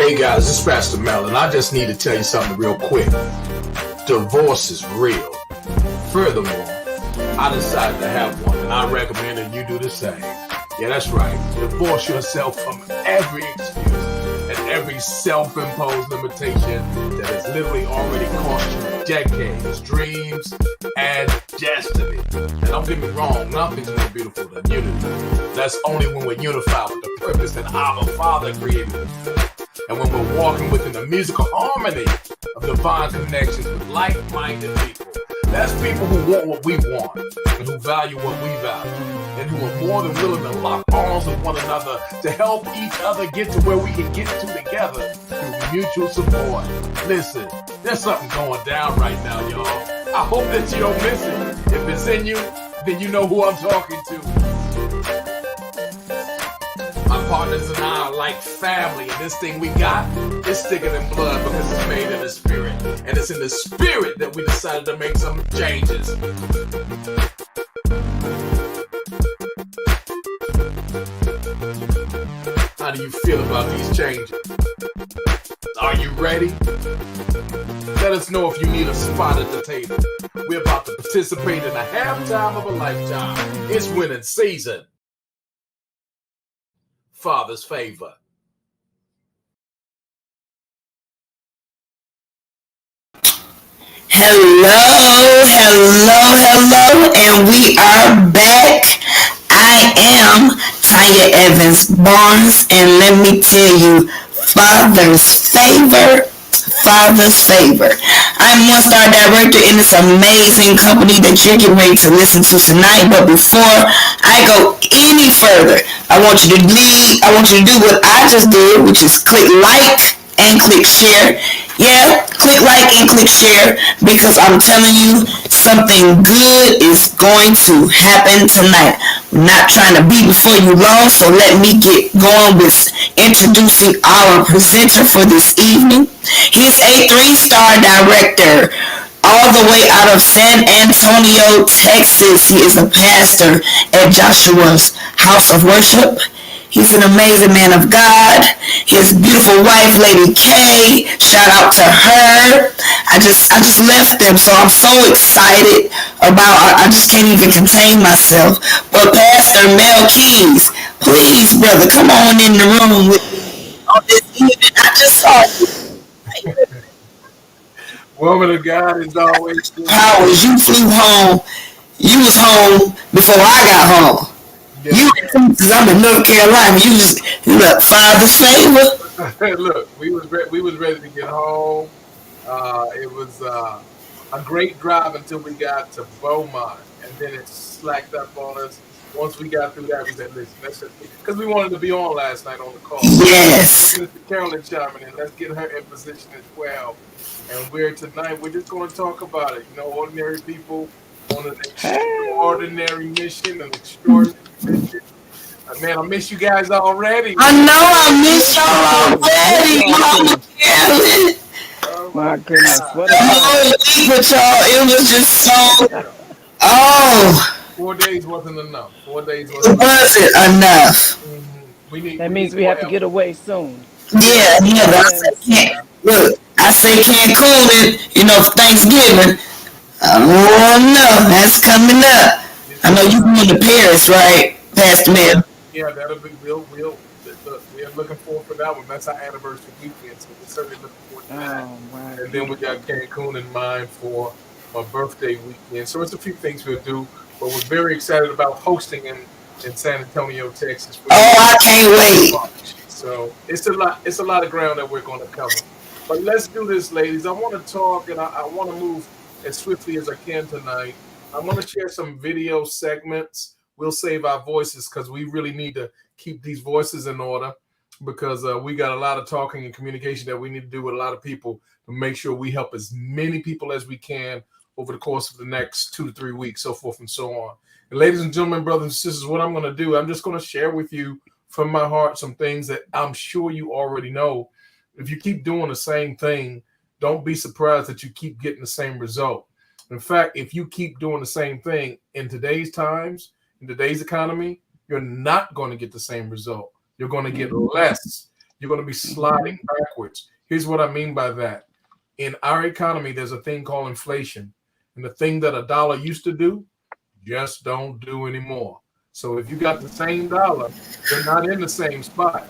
Hey guys, this is Pastor Mel, and I just need to tell you something real quick. Divorce is real. Furthermore, I decided to have one, and I recommend that you do the same. Yeah, that's right. Divorce yourself from every excuse and every self-imposed limitation that has literally already cost you decades, dreams, and destiny. And don't get me wrong, nothing's more beautiful than unity. That's only when we're unified with the purpose that our Father created us for. And when we're walking within the musical harmony of divine connections with like-minded people. That's people who want what we want and who value what we value and who are more than willing to lock arms with one another to help each other get to where we can get to together through mutual support. Listen, there's something going down right now, y'all. I hope that you don't miss it. If it's in you, then you know who I'm talking to. My partners and I are like family, and this thing we got is thicker than blood because it's made in the spirit. And it's in the spirit that we decided to make some changes. How do you feel about these changes? Are you ready? Let us know if you need a spot at the table. We're about to participate in a halftime of a lifetime. It's winning season. Father's favor. Hello, and we are back. I am Tanya Evans Barnes, and let me tell you, Father's favor. I'm one-star director in this amazing company that you're getting ready to listen to tonight. But before I go any further, I want you to do what I just did, which is click like and click share. Yeah, click like and click share, because I'm telling you, something good is going to happen tonight. I'm not trying to be before you long, so let me get going with introducing our presenter for this evening. He's a 3-star director all the way out of San Antonio, Texas. He is a pastor at Joshua's House of Worship. He's an amazing man of God. His beautiful wife, Lady K, shout out to her. I just left them, so I'm so excited I just can't even contain myself. But Pastor Mel Keys, please, brother, come on in the room with me on this evening. I just saw you. Woman of God is always good. Powers, you flew home. You was home before I got home. You, because I'm in North Carolina, you look, Father's favor. Look, we was ready to get home. It was a great drive until we got to Beaumont, and then it slacked up on us. Once we got through that, we said, listen, because we wanted to be on last night on the call. Yes. Carolyn chiming in. Let's get her in position as well. And we're just going to talk about it. You know, ordinary people on an extraordinary mission, an extraordinary mission. Man, I miss you guys already. I know I miss y'all already. Carolyn. Oh my goodness. What it was just so. 4 days wasn't enough. 4 days wasn't enough. Mm-hmm. That means we have to get away soon. Yeah. I say Cancun, for Thanksgiving. I don't know. That's coming up. I know you going to Paris, right, Pastor Mel? Yeah, that'll be we're looking forward for that one. That's our anniversary weekend, so we're certainly looking forward to that. Wow. And then we got Cancun in mind for my birthday weekend. So it's a few things we'll do, but we're very excited about hosting in San Antonio, Texas. I can't wait. So it's a lot of ground that we're going to cover. But let's do this, ladies. I want to talk, and I want to move as swiftly as I can tonight. I'm going to share some video segments. We'll save our voices because we really need to keep these voices in order, because we got a lot of talking and communication that we need to do with a lot of people to make sure we help as many people as we can over the course of the next 2 to 3 weeks, so forth and so on. And ladies and gentlemen, brothers and sisters, what I'm going to do, I'm just going to share with you from my heart some things that I'm sure you already know. If you keep doing the same thing, don't be surprised that you keep getting the same result. In fact, if you keep doing the same thing in today's times, in today's economy, you're not going to get the same result. You're going to get less. You're going to be sliding backwards. Here's what I mean by that. In our economy, there's a thing called inflation. And the thing that a dollar used to do, just don't do anymore. So if you got the same dollar, you're not in the same spot.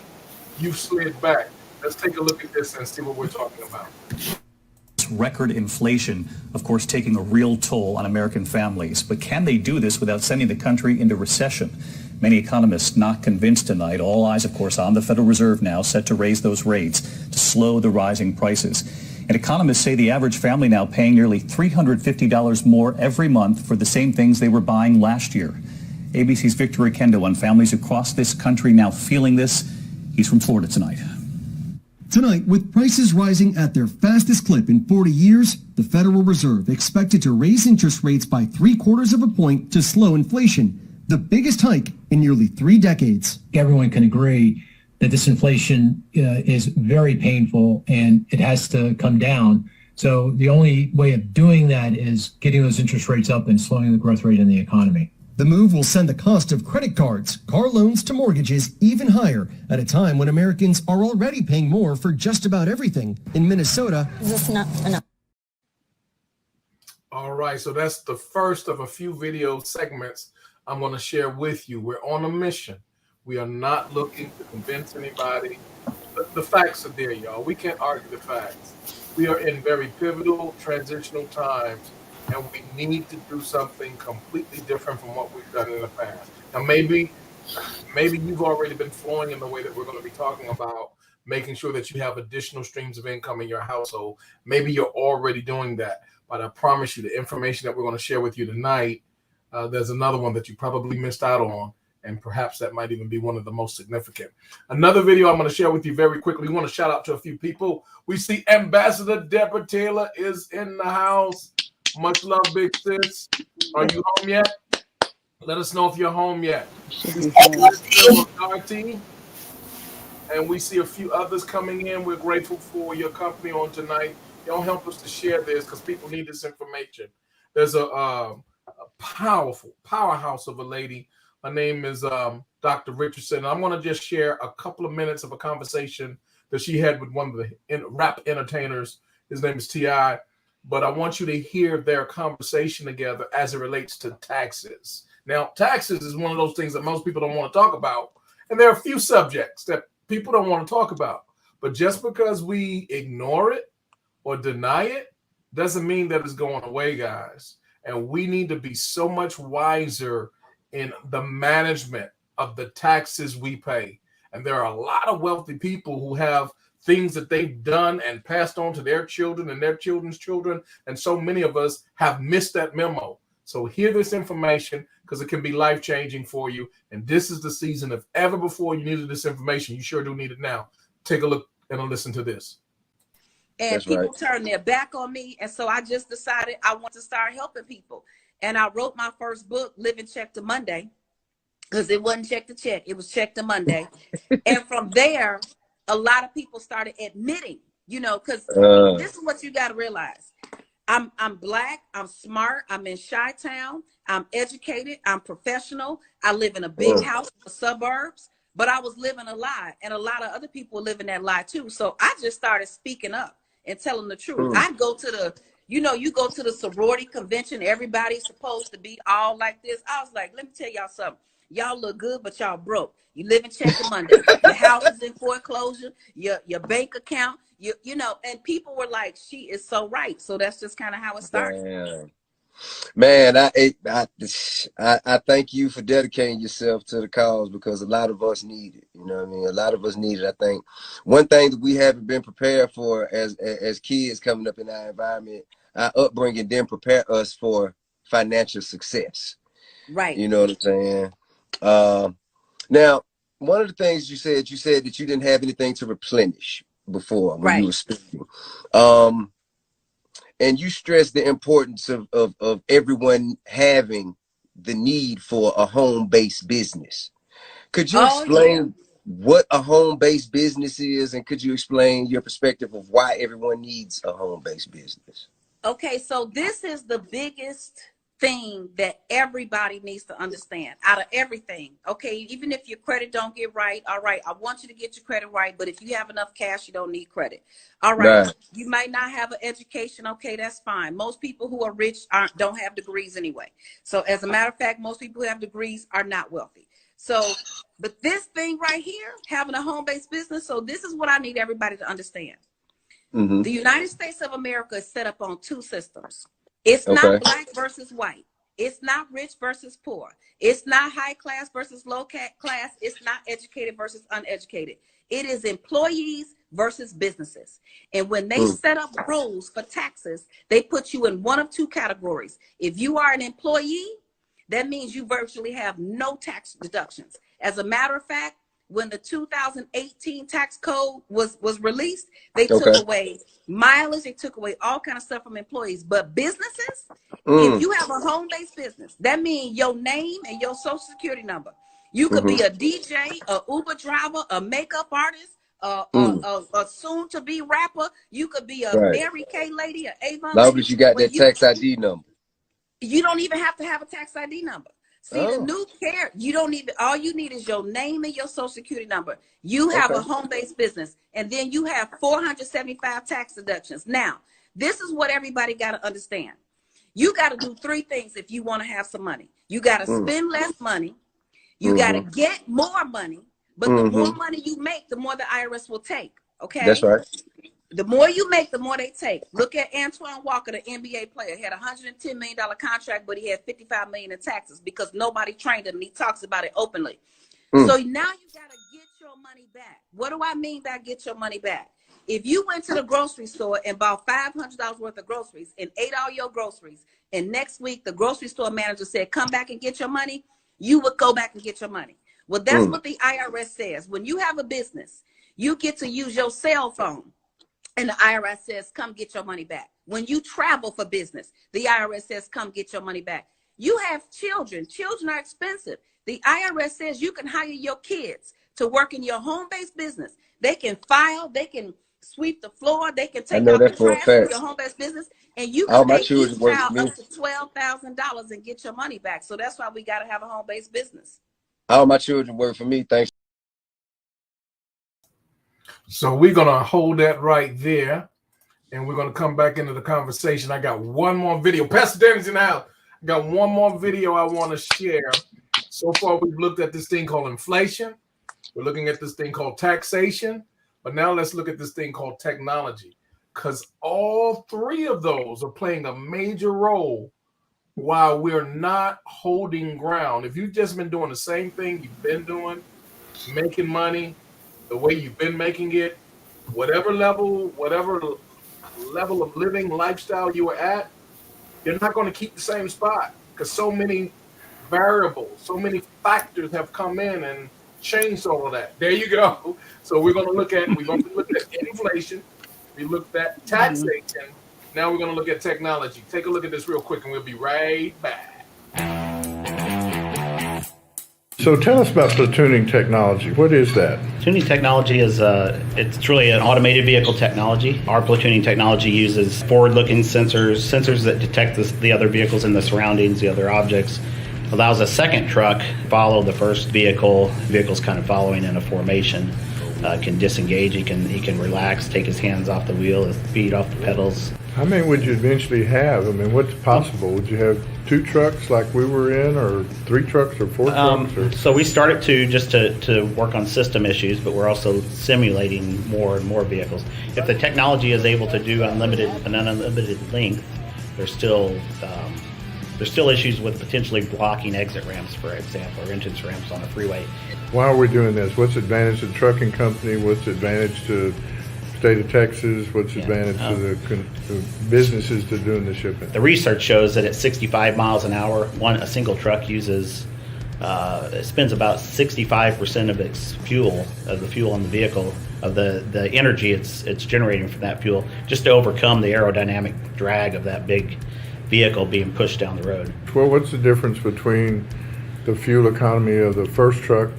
You've slid back. Let's take a look at this and see what we're talking about. Record inflation, of course, taking a real toll on American families. But can they do this without sending the country into recession? Many economists not convinced tonight. All eyes, of course, on the Federal Reserve now, set to raise those rates to slow the rising prices. And economists say the average family now paying nearly $350 more every month for the same things they were buying last year. ABC's Victor Kendo on families across this country now feeling this. He's from Florida tonight. Tonight, with prices rising at their fastest clip in 40 years, the Federal Reserve expected to raise interest rates by 3/4 of a point to slow inflation, the biggest hike in nearly 3 decades. Everyone can agree that this inflation is very painful and it has to come down. So the only way of doing that is getting those interest rates up and slowing the growth rate in the economy. The move will send the cost of credit cards, car loans to mortgages even higher at a time when Americans are already paying more for just about everything. In Minnesota, Is this not enough? All right, so that's the first of a few video segments I'm going to share with you. We're on a mission. We are not looking to convince anybody. The facts are there, y'all. We can't argue the facts. We are in very pivotal, transitional times, and we need to do something completely different from what we've done in the past. Now, maybe you've already been flowing in the way that we're going to be talking about, making sure that you have additional streams of income in your household. Maybe you're already doing that, but I promise you the information that we're going to share with you tonight, there's another one that you probably missed out on, and perhaps that might even be one of the most significant. Another video I'm going to share with you very quickly. We want to shout out to a few people. We see Ambassador Deborah Taylor is in the house. Much love, big sis. Are you home yet? Let us know if you're home yet. And we see a few others coming in. We're grateful for your company on tonight. Y'all help us to share this because people need this information. There's a powerful powerhouse of a lady. Her name is Dr. Richardson. I'm going to just share a couple of minutes of a conversation that she had with one of the rap entertainers. His name is T.I., but I want you to hear their conversation together as it relates to taxes. Now, taxes is one of those things that most people don't want to talk about, and there are a few subjects that people don't want to talk about. But just because we ignore it or deny it doesn't mean that it's going away, guys. And we need to be so much wiser in the management of the taxes we pay. And there are a lot of wealthy people who have things that they've done and passed on to their children and their children's children. And so many of us have missed that memo. So hear this information because it can be life-changing for you. And this is the season. If ever before you needed this information, you sure do need it now. Take a look and listen to this. And That's people right. turn their back on me. And so I just decided I want to start helping people. And I wrote my first book, Living Check to Monday, because it wasn't check to check. It was check to Monday. And from there, a lot of people started admitting, because this is what you got to realize. I'm Black, I'm smart, I'm in Chi-Town, I'm educated, I'm professional. I live in a big house in the suburbs, but I was living a lie. And a lot of other people were living that lie too. So I just started speaking up and telling the truth. I go to the, you go to the sorority convention, everybody's supposed to be all like this. I was like, let me tell y'all something. Y'all look good, but y'all broke. You live in check to Monday. Your house is in foreclosure. Your bank account. And people were like, "She is so right." So that's just kind of how it started. Man, I thank you for dedicating yourself to the cause because a lot of us need it. You know what I mean? A lot of us need it. I think one thing that we haven't been prepared for as kids coming up in our environment, our upbringing didn't prepare us for financial success. Right. You know what I'm saying? Now, one of the things you said that you didn't have anything to replenish before when you were speaking. And you stressed the importance of everyone having the need for a home-based business. Could you explain what a home-based business is, and could you explain your perspective of why everyone needs a home-based business? Okay, so this is the biggest thing that everybody needs to understand out of everything. Okay, even if your credit don't get right, all right, I want you to get your credit right, but if you have enough cash, you don't need credit. All right. You might not have an education. Okay, that's fine. Most people who are rich don't have degrees anyway. So as a matter of fact, most people who have degrees are not wealthy. So, but this thing right here, having a home-based business, so this is what I need everybody to understand. The United States of America is set up on two systems. It's not black versus white. It's not rich versus poor. It's not high class versus low class. It's not educated versus uneducated. It is employees versus businesses. And when they set up rules for taxes, they put you in one of two categories. If you are an employee, that means you virtually have no tax deductions. As a matter of fact, when the 2018 tax code was released, they took away mileage, they took away all kind of stuff from employees. But businesses, if you have a home-based business, that means your name and your social security number. You could be a DJ, a Uber driver, a makeup artist, a soon-to-be rapper. You could be a Mary Kay lady, an Avon lady. Long as you got that tax ID number. You don't even have to have a tax ID number. See, the new care, you don't even, all you need is your name and your social security number. You have a home-based business, and then you have 475 tax deductions. Now, this is what everybody got to understand. You got to do three things if you want to have some money. You got to spend less money. You got to get more money. But the more money you make, the more the IRS will take. Okay? That's right. The more you make, the more they take. Look at Antoine Walker, the NBA player. He had a $110 million contract, but he had $55 million in taxes because nobody trained him, and he talks about it openly. So now you got to get your money back. What do I mean by get your money back? If you went to the grocery store and bought $500 worth of groceries and ate all your groceries, and next week the grocery store manager said, come back and get your money, you would go back and get your money. Well, that's what the IRS says. When you have a business, you get to use your cell phone. And the IRS says, come get your money back. When you travel for business, the IRS says, come get your money back. You have children. Children are expensive. The IRS says you can hire your kids to work in your home-based business. They can file, they can sweep the floor, they can take out the trash in your home-based business, and you can pay each child up to $12,000 and get your money back. So that's why we got to have a home-based business. All my children work for me, thanks. So we're going to hold that right there, and we're going to come back into the conversation. I got one more video. Pastor Danny's in the house. I got one more video I want to share. So far, we've looked at this thing called inflation. We're looking at this thing called taxation. But now let's look at this thing called technology, because all three of those are playing a major role while we're not holding ground. If you've just been doing the same thing you've been doing, making money, the way you've been making it, whatever level of living lifestyle you are at, you're not going to keep the same spot, because so many variables, so many factors have come in and changed all of that. There you go. So we're going to look at inflation. We looked at taxation. Now we're going to look at technology. Take a look at this real quick, and we'll be right back. So tell us about platooning technology. What is that? Platooning technology is it's really an automated vehicle technology. Our platooning technology uses forward-looking sensors that detect the other vehicles in the surroundings, the other objects. Allows a second truck to follow the first vehicle. The vehicle's kind of following in a formation. Can disengage. He can relax, take his hands off the wheel, his feet off the pedals. How many would you eventually have? I mean, what's possible? Would you have 2 trucks like we were in, or 3 trucks, or 4 trucks? Or? So we started just to work on system issues, but we're also simulating more and more vehicles. If the technology is able to do an unlimited length, there's still issues with potentially blocking exit ramps, for example, or entrance ramps on a freeway. Why are we doing this? What's the advantage to the trucking company? What's the advantage to the state of Texas? What's the advantage to the businesses to doing the shipping? The research shows that at 65 miles an hour, a single truck uses it spends about 65% of its fuel, of the fuel in the vehicle, of the energy it's generating from that fuel, just to overcome the aerodynamic drag of that big vehicle being pushed down the road. Well, what's the difference between the fuel economy of the first truck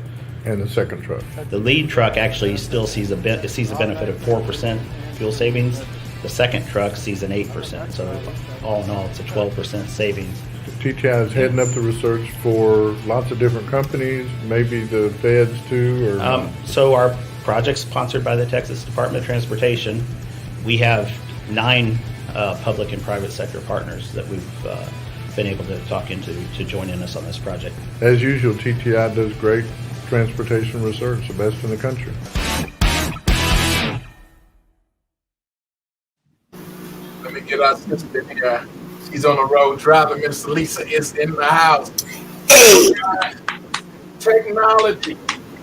and the second truck? The lead truck actually still sees a benefit of 4% fuel savings. The second truck sees an 8%. So all in all, it's a 12% savings. TTI is heading up the research for lots of different companies, maybe the feds too, or So our project's sponsored by the Texas Department of Transportation. We have 9 public and private sector partners that we've been able to talk into to join in us on this project. as usual, TTI does great transportation research, the best in the country. Let me get our sister here. She's on the road driving. Miss Lisa is in the house. Technology.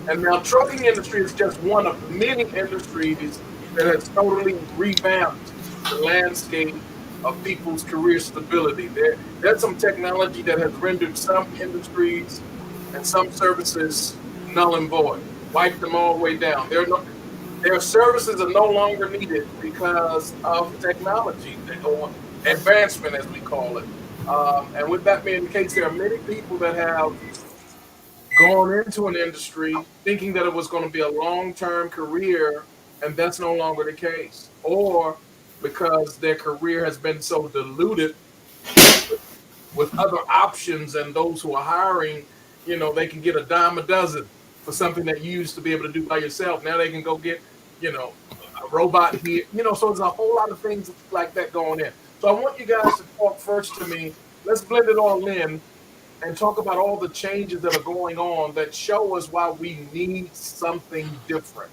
And now trucking industry is just one of many industries that has totally revamped the landscape of people's career stability. There's some technology that has rendered some industries and some services null and void, wiped them all the way down. Their services are no longer needed because of technology or advancement, as we call it. And with that being the case, there are many people that have gone into an industry thinking that it was going to be a long-term career, and that's no longer the case. Or because their career has been so diluted with other options, and those who are hiring, they can get a dime a dozen for something that you used to be able to do by yourself. Now they can go get, a robot here. So there's a whole lot of things like that going in. So I want you guys to talk first to me. Let's blend it all in and talk about all the changes that are going on that show us why we need something different.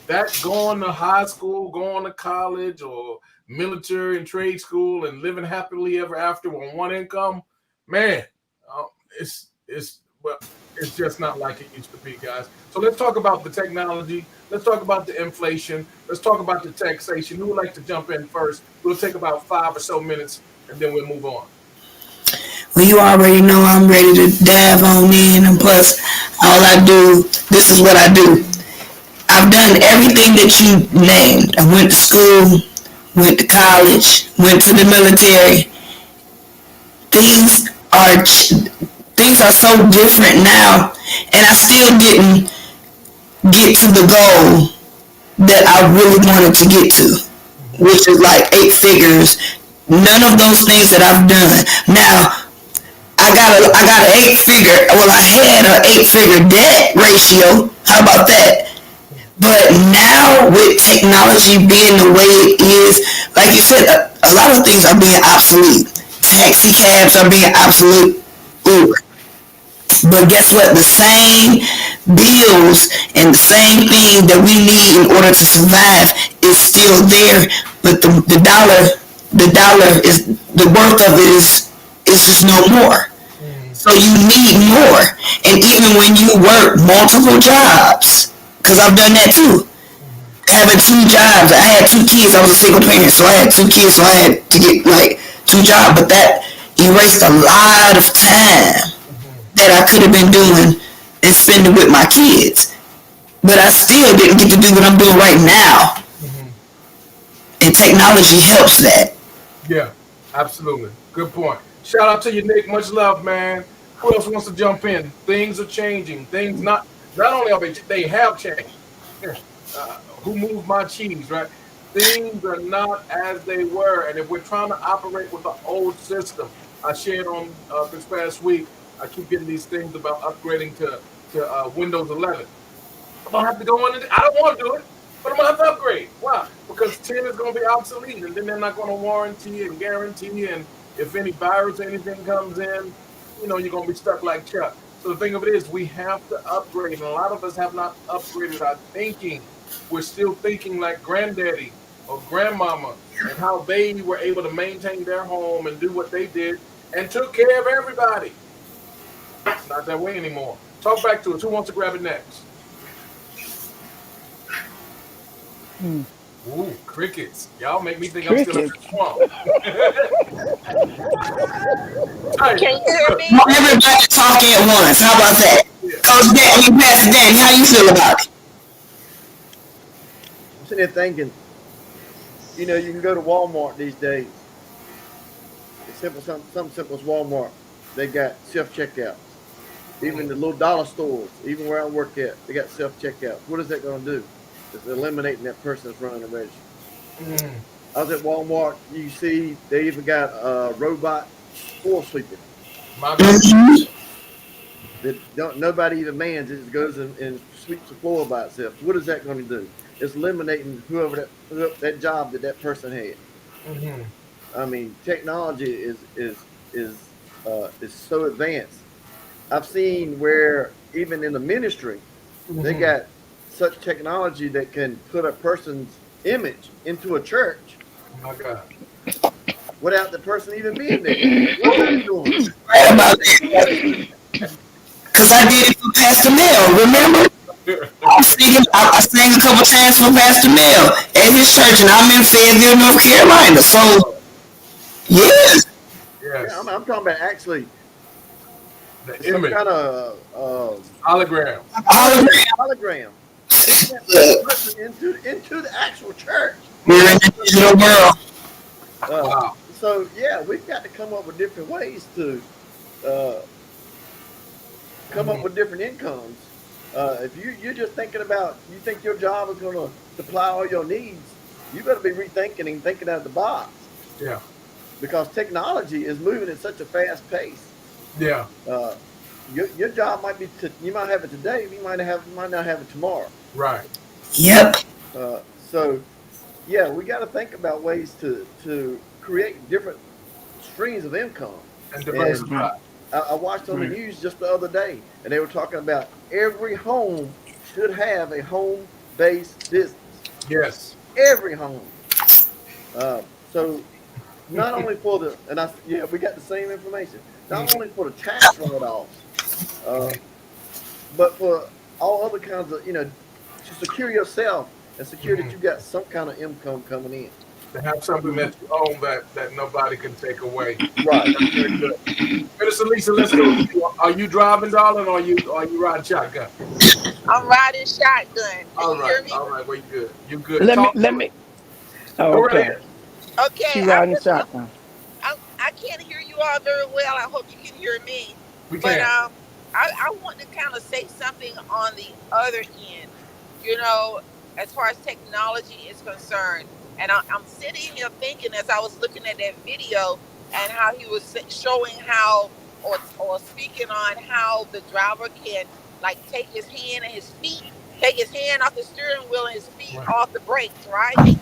That going to high school, going to college, or military and trade school and living happily ever after on one income, man, it's just not like it used to be, guys. So let's talk about the technology. Let's talk about the inflation. Let's talk about the taxation. Who would like to jump in first? We'll take about 5 or so minutes, and then we'll move on. Well, you already know I'm ready to dive on in, and plus, this is what I do. I've done everything that you named. I went to school, went to college, went to the military. Things are so different now, and I still didn't get to the goal that I really wanted to get to, which is like 8 figures. None of those things that I've done. Now, I got an 8-figure. Well, I had an 8-figure debt ratio. How about that? But now with technology being the way it is, like you said, a lot of things are being obsolete. Taxi cabs are being obsolete. But guess what? The same bills and the same thing that we need in order to survive is still there. But the dollar is, the worth of it is just no more. So you need more. And even when you work multiple jobs, because I've done that too. Having 2 jobs. I had 2 kids. I was a single parent, so I had 2 kids, so I had to get like 2 jobs. But that erased a lot of time that I could have been doing and spending with my kids. But I still didn't get to do what I'm doing right now. And technology helps that. Yeah, absolutely. Good point. Shout out to you, Nick. Much love, man. Who else wants to jump in? Things are changing. Things not only are they have changed. Who moved my cheese, right? Things are not as they were. And if we're trying to operate with the old system, I shared on this past week, I keep getting these things about upgrading to Windows 11. I'm going to have to go in. I don't want to do it, but I'm going to have to upgrade. Why? Because 10 is going to be obsolete, and then they're not going to warranty and guarantee, and if any virus or anything comes in, you're going to be stuck like Chuck. So the thing of it is, we have to upgrade, and a lot of us have not upgraded our thinking. We're still thinking like granddaddy or grandmama and how they were able to maintain their home and do what they did and took care of everybody. It's not that way anymore. Talk back to us. Who wants to grab it next? Ooh, crickets. Y'all make me think I'm still in the swamp. Can you hear me? Everybody talking at once. How about that? Coach Dan, Pastor Danny, how you feel about it? I'm sitting there thinking, you can go to Walmart these days. Something simple as Walmart. They got self-checkouts. Even the little dollar stores, even where I work at, they got self-checkouts. What is that going to do? It's eliminating that person that's running the register. I was at Walmart. You see, they even got a robot floor sweeper. My God. that nobody even mans. It just goes and sweeps the floor by itself. What is that going to do? It's eliminating whoever that job that person had. Mm-hmm. I mean, technology is so advanced. I've seen where even in the ministry, they Mm-hmm. got such technology that can put a person's image into a church My God. without the person even being there. What are they doing? Right about that. Because I did it for Pastor Mel, remember? I sang a couple times for Pastor Mel at his church, and I'm in Fayetteville, North Carolina. So, yes. Yeah, Yes. I'm talking about actually The some image. kind of Hologram. hologram. They can't put a person into the actual church. We're in the digital world. Wow. So yeah, we've got to come up with different ways to uh, come up with different incomes. If you're just thinking about you think your job is going to supply all your needs, you better be rethinking and thinking out of the box. Yeah. Because technology is moving at such a fast pace. Yeah. Your job might be you might have it today, you might not have it tomorrow. Right. Yep. So yeah, we got to think about ways to create different streams of income. And diversify. I watched on the news just the other day, and they were talking about every home should have a home-based business. Yes. Every home. So not only for we got the same information. Not only for the tax write-offs, but for all other kinds of to secure yourself and secure that you got some kind of income coming in. To have something that you own that nobody can take away. Right. That's very good. Minister Lisa, let's go. Are you driving, darling, or are you riding shotgun? I'm riding shotgun. All Can you hear right. me? All right. Well, you good. You good. Let Talk to me. us. Oh, Go right okay. ahead. Okay, She riding shotgun. I can't hear you all very well. I hope you can hear me. We But can. I want to kind of say something on the other end. You know, as far as technology is concerned, and I'm sitting here thinking as I was looking at that video and how he was showing how or speaking on how the driver can like take his hand and his feet, take his hand off the steering wheel and his feet off the brakes, right?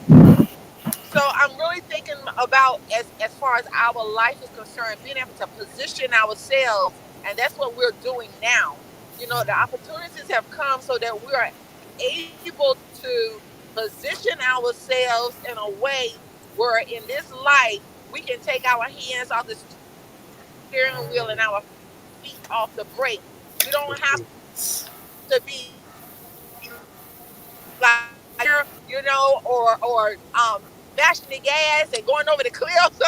So I'm really thinking about as far as our life is concerned, being able to position ourselves, and that's what we're doing now. You know, the opportunities have come so that we are able to position ourselves in a way where in this life we can take our hands off the steering wheel and our feet off the brake. We don't have to be like, or bashing the gas and going over the cliffs,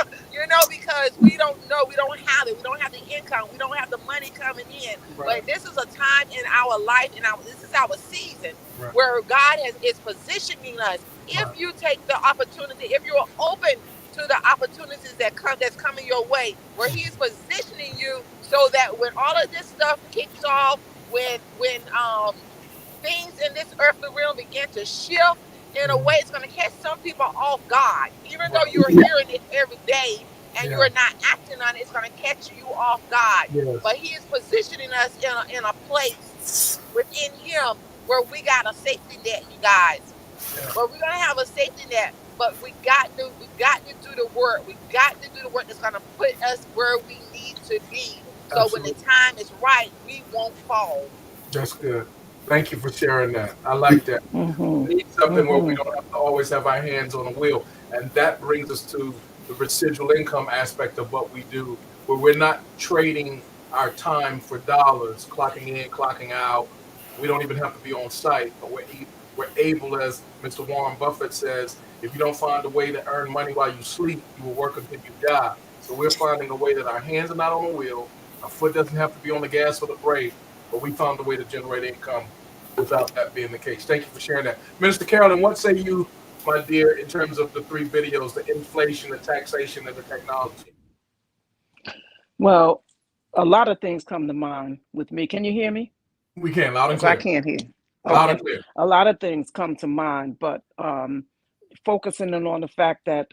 because we don't know, we don't have it, we don't have the income, we don't have the money coming in. But this is a time in our life, this is our season where God is positioning us. If you take the opportunity, if you're open to the opportunities that's coming your way, where He is positioning you so that when all of this stuff kicks off, when things in this earthly realm begin to shift in a way, it's going to catch some people off guard. Even though you're hearing it every day and you're not acting on it, it's going to catch you off guard. Yes. But He is positioning us in a place within Him where we got a safety net, you guys. But we're going to have a safety net. But we got to do the work. We got to do the work that's going to put us where we need to be. So when the time is right, we won't fall. That's good. Thank you for sharing that. I like that. We need something where we don't have to always have our hands on the wheel. And that brings us to the residual income aspect of what we do, where we're not trading our time for dollars, clocking in, clocking out. We don't even have to be on site, but we're able, as Mr. Warren Buffett says, if you don't find a way to earn money while you sleep, you will work until you die. So we're finding a way that our hands are not on the wheel, our foot doesn't have to be on the gas or the brake, but we found a way to generate income without that being the case. Thank you for sharing that. Minister Carolyn, what say you, my dear, in terms of the three videos, the inflation, the taxation, and the technology? Well, a lot of things come to mind with me. Can you hear me? We can, loud and clear. I can't hear. Loud and clear. A lot of things come to mind, but focusing on the fact that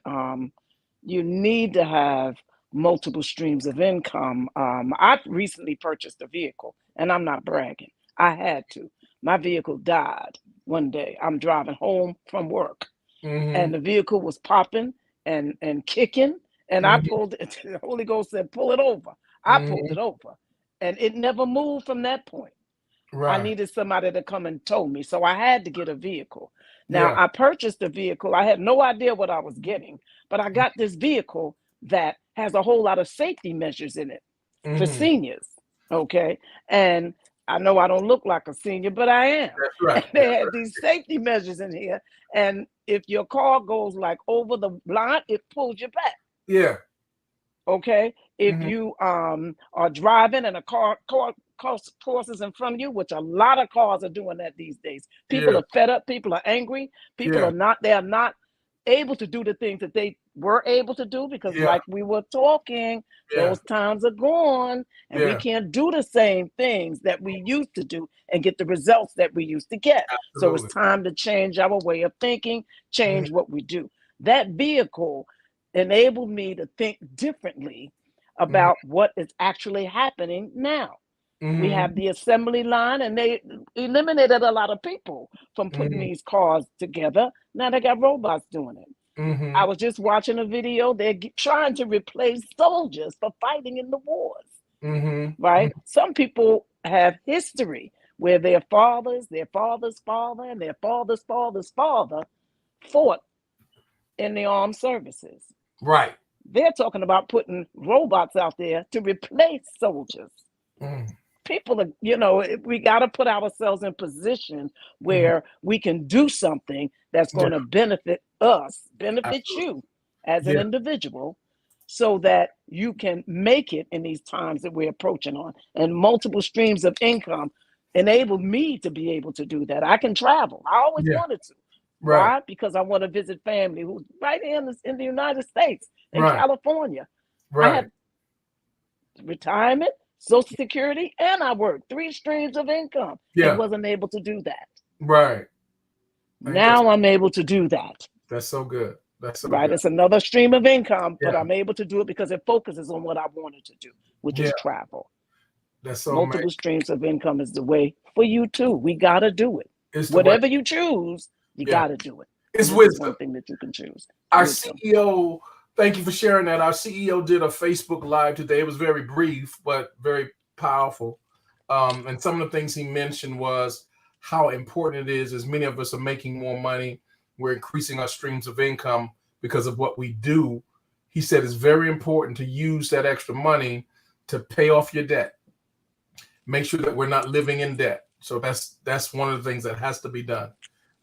you need to have multiple streams of income. I recently purchased a vehicle, and I'm not bragging. I had to. My vehicle died one day. I'm driving home from work, and the vehicle was popping and kicking, and I pulled it. The Holy Ghost said, "Pull it over." I pulled it over, and it never moved from that point. I Right. needed somebody to come and tow me, so I had to get a vehicle. Now, Yeah. I purchased a vehicle. I had no idea what I was getting, but I got this vehicle that has a whole lot of safety measures in it for seniors. Okay. And I know I don't look like a senior, but I am. That's right. And they had these safety measures in here. And if your car goes like over the line, it pulls you back. Yeah. Okay. If you are driving and a car crosses in front of you, which a lot of cars are doing that these days. People Yeah. are fed up, people are angry, people Yeah. they are not able to do the things that they were able to do because Yeah. like we were talking, Yeah. those times are gone, and we Yeah. can't do the same things that we used to do and get the results that we used to get. So it's Absolutely. time to change our way of thinking, change what we do. That vehicle enabled me to think differently about what is actually happening now. We have the assembly line, and they eliminated a lot of people from putting these cars together. Now they got robots doing it. I was just watching a video. They're trying to replace soldiers for fighting in the wars, right? Some people have history where their father's father, and their father's father's father fought in the armed services. Right. They're talking about putting robots out there to replace soldiers. People are, we got to put ourselves in position where we can do something that's going to benefit us, benefit you as an individual, so that you can make it in these times that we're approaching on. And multiple streams of income enable me to be able to do that. I can travel. I always wanted to. Right. Why? Because I want to visit family who's right here in the United States, in Right. California. I Right. had retirement, Social Security, and I worked 3 streams of income Yeah. and wasn't able to do that. Right. Now I'm able to do that. That's so good. That's so Right. good. It's another stream of income, but Yeah. I'm able to do it because it focuses on what I wanted to do, which is travel. That's so Multiple amazing. streams of income is the way for you too. We got to do it. It's the Whatever way. you choose, you Yeah. got to do it. It's And this is wisdom. one thing that you can choose. Our Wisdom. CEO, thank you for sharing that. Our CEO did a Facebook Live today. It was very brief, but very powerful. And some of the things he mentioned was how important it is, as many of us are making more money, we're increasing our streams of income because of what we do. He said it's very important to use that extra money to pay off your debt. Make sure that we're not living in debt. So that's one of the things that has to be done.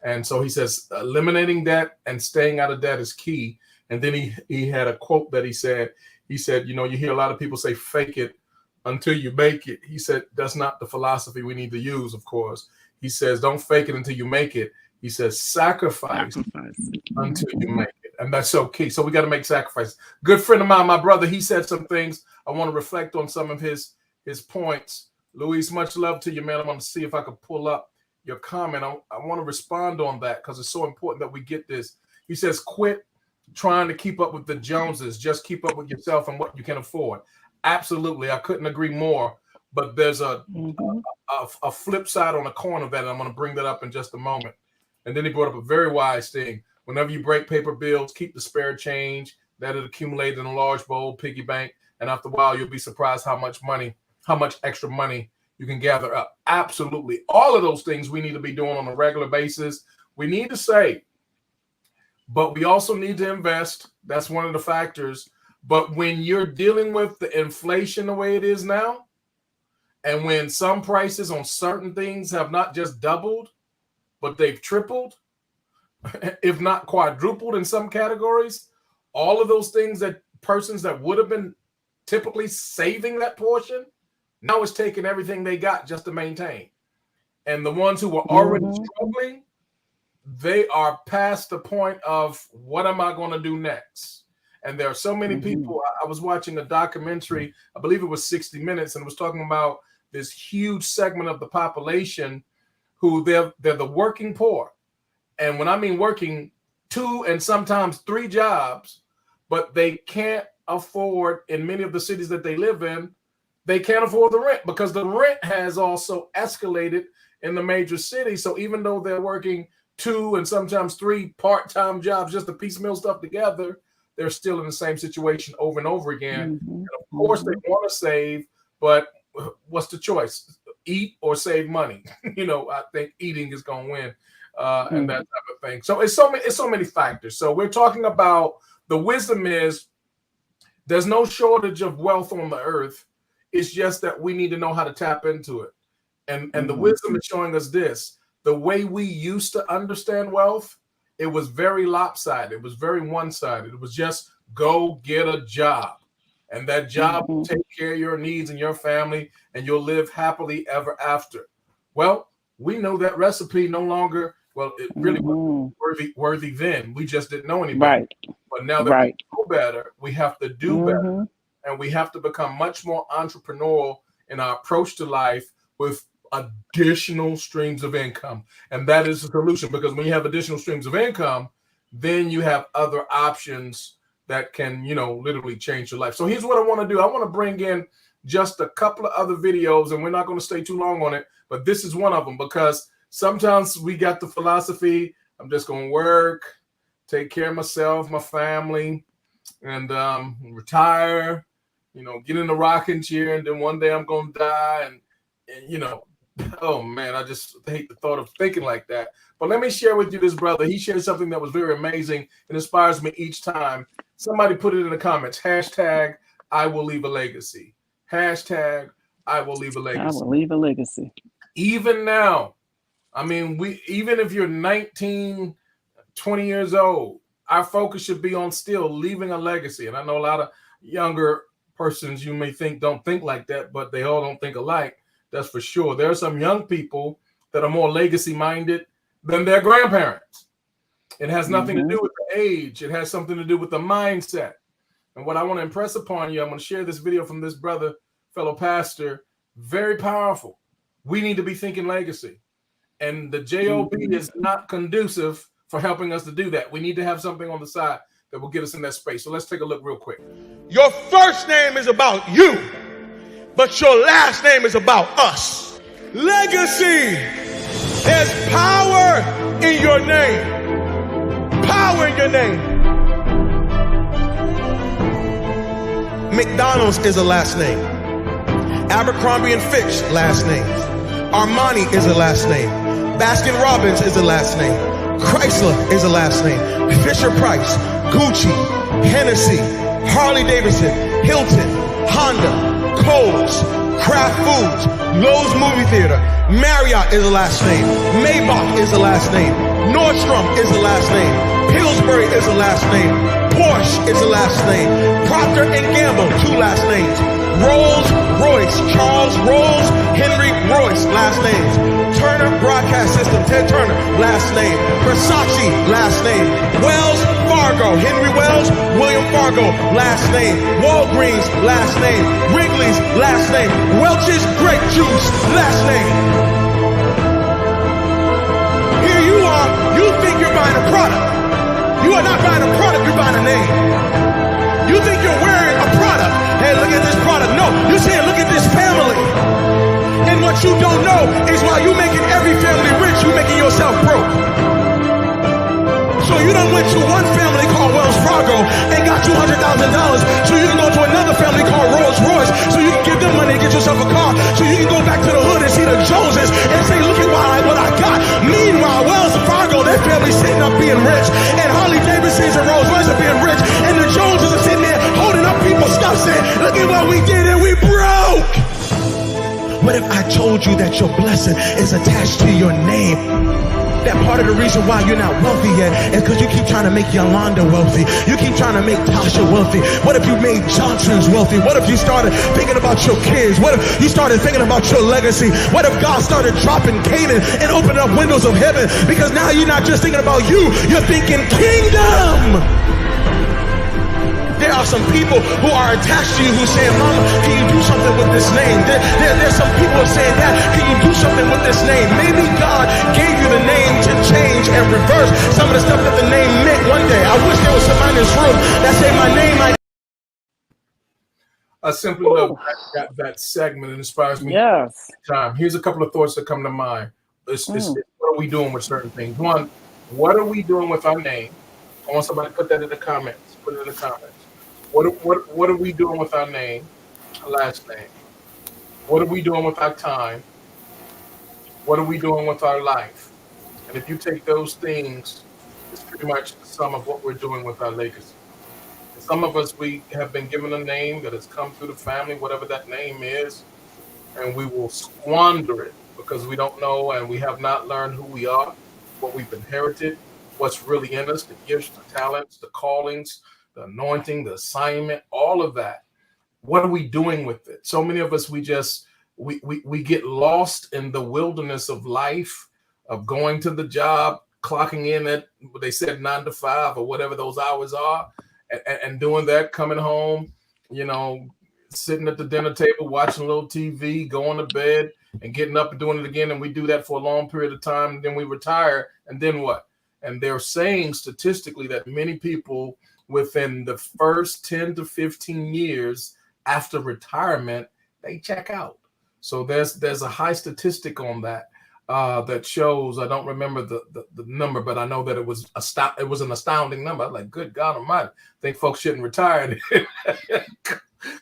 And so he says eliminating debt and staying out of debt is key. And then he had a quote that he said, you hear a lot of people say, fake it until you make it. He said, that's not the philosophy we need to use, of course. He says, don't fake it until you make it. He says, sacrifice until you make it. And that's so key. So we got to make sacrifices. Good friend of mine, my brother, he said some things. I want to reflect on some of his points. Luis, much love to you, man. I'm going to see if I can pull up your comment. I want to respond on that because it's so important that we get this. He says, quit trying to keep up with the Joneses. Just keep up with yourself and what you can afford. Absolutely. I couldn't agree more. But there's a flip side on the corner of that, and I'm going to bring that up in just a moment. And then he brought up a very wise thing. Whenever you break paper bills, keep the spare change. That it accumulates in a large bowl, piggy bank. And after a while, you'll be surprised how much extra money you can gather up. Absolutely. All of those things we need to be doing on a regular basis. We need to save, but we also need to invest. That's one of the factors. But when you're dealing with the inflation the way it is now, and when some prices on certain things have not just doubled, but they've tripled, if not quadrupled in some categories, all of those things that persons that would have been typically saving that portion, now it's taking everything they got just to maintain. And the ones who were already struggling, they are past the point of what am I going to do next? And there are so many people. I was watching a documentary, I believe it was 60 Minutes, and it was talking about this huge segment of the population who they're the working poor. And when I mean working 2 and sometimes 3 jobs, but they can't afford, in many of the cities that they live in, they can't afford the rent because the rent has also escalated in the major cities. So even though they're working 2 and sometimes 3 part-time jobs just to piecemeal stuff together, they're still in the same situation over and over again. Mm-hmm. And of course, they want to save, but what's the choice? Eat or save money? I think eating is going to win, and that type of thing. So it's so many factors. So we're talking about the wisdom is there's no shortage of wealth on the earth. It's just that we need to know how to tap into it. And the wisdom is showing us this. The way we used to understand wealth, it was very lopsided. It was very one-sided. It was just go get a job. And that job will take care of your needs and your family, and you'll live happily ever after. Well, we know that recipe no longer, it really wasn't worthy then. We just didn't know any better. Right. But now that we know better, we have to do better. And we have to become much more entrepreneurial in our approach to life with additional streams of income. And that is the solution, because when you have additional streams of income, then you have other options that can, literally change your life. So here's what I want to do. I want to bring in just a couple of other videos, and we're not going to stay too long on it, but this is one of them, because sometimes we got the philosophy, I'm just going to work, take care of myself, my family, and retire, get in the rocking chair, and then one day I'm going to die. And oh man, I just hate the thought of thinking like that. But let me share with you this brother. He shared something that was very amazing and inspires me each time. Somebody put it in the comments. # I will leave a legacy. # I will leave a legacy. I will leave a legacy. Even now, even if you're 19, 20 years old, our focus should be on still leaving a legacy. And I know a lot of younger persons you may think don't think like that, but they all don't think alike. That's for sure. There are some young people that are more legacy minded than their grandparents. It has nothing to do with the age. It has something to do with the mindset. And what I want to impress upon you, I'm going to share this video from this brother, fellow pastor, very powerful. We need to be thinking legacy. And the JOB is not conducive for helping us to do that. We need to have something on the side that will get us in that space. So let's take a look real quick. Your first name is about you, but your last name is about us. Legacy. There's power in your name. Power in your name. McDonald's is a last name. Abercrombie and Fitch, last name. Armani is a last name. Baskin Robbins is a last name. Chrysler is a last name. Fisher Price, Gucci, Hennessy, Harley Davidson, Hilton, Honda, Kohl's, Kraft Foods, Lowe's Movie Theater, Marriott is a last name. Maybach is a last name. Nordstrom is a last name. Pillsbury is a last name. Porsche is a last name. Procter & Gamble, 2 last names. Rolls Royce, Charles Rolls, Henry Royce, last names. Turner Broadcast System, Ted Turner, last name. Versace, last name. Wells Fargo, Henry Wells, William Fargo, last name. Walgreens, last name. Wrigley's, last name. Welch's Grape Juice, last name. Here you are, you think you're buying a product. You are not buying a product, you're buying a name. You think you're wearing a product. Hey, look at this product. No, you're saying, look at this family. And what you don't know is while you're making every family rich, you're making yourself broke. So you done went to one family called Wells Fargo and got $200,000 so you can go to another family called Rolls Royce so you can give them money to get yourself a car so you can go back to the hood and see the Joneses and say, look at what I got. Meanwhile, Wells Fargo, their family's sitting up being rich, and Harley Davidsons and Rolls Royce are being rich, and the Joneses are sitting there holding up people's stuff saying, look at what we did and we broke. What if I told you that your blessing is attached to your name? That part of the reason why you're not wealthy yet is because you keep trying to make Yolanda wealthy. You keep trying to make Tasha wealthy. What if you made Johnson's wealthy? What if you started thinking about your kids? What if you started thinking about your legacy? What if God started dropping Canaan and opening up windows of heaven? Because now you're not just thinking about you, you're thinking kingdom. There are some people who are attached to you who say, Mama, can you do something with this name? There's some people who are saying, Dad, can you do something with this name? Maybe God gave you the name to change and reverse some of the stuff that the name meant one day. I wish there was somebody in this room that said my name, I simply love that segment. It inspires me. Yes. Time. Here's a couple of thoughts that come to mind. It's what are we doing with certain things? One, what are we doing with our name? I want somebody to put that in the comments. Put it in the comments. What are we doing with our name? Our last name. What are we doing with our time? What are we doing with our life? And if you take those things, it's pretty much the sum of what we're doing with our legacy. And some of us, we have been given a name that has come through the family, whatever that name is, and we will squander it because we don't know and we have not learned who we are, what we've inherited, what's really in us, the gifts, the talents, the callings, the anointing, the assignment, all of that. What are we doing with it? So many of us, we get lost in the wilderness of life, of going to the job, clocking in at what they said 9 to 5 or whatever those hours are, and doing that, coming home, sitting at the dinner table, watching a little TV, going to bed, and getting up and doing it again. And we do that for a long period of time. And then we retire. And then what? And they're saying statistically that many people within the first 10 to 15 years after retirement, they check out. So there's a high statistic on that that shows, I don't remember the number, but I know that it was an astounding number. I was like, good God Almighty, I think folks shouldn't retire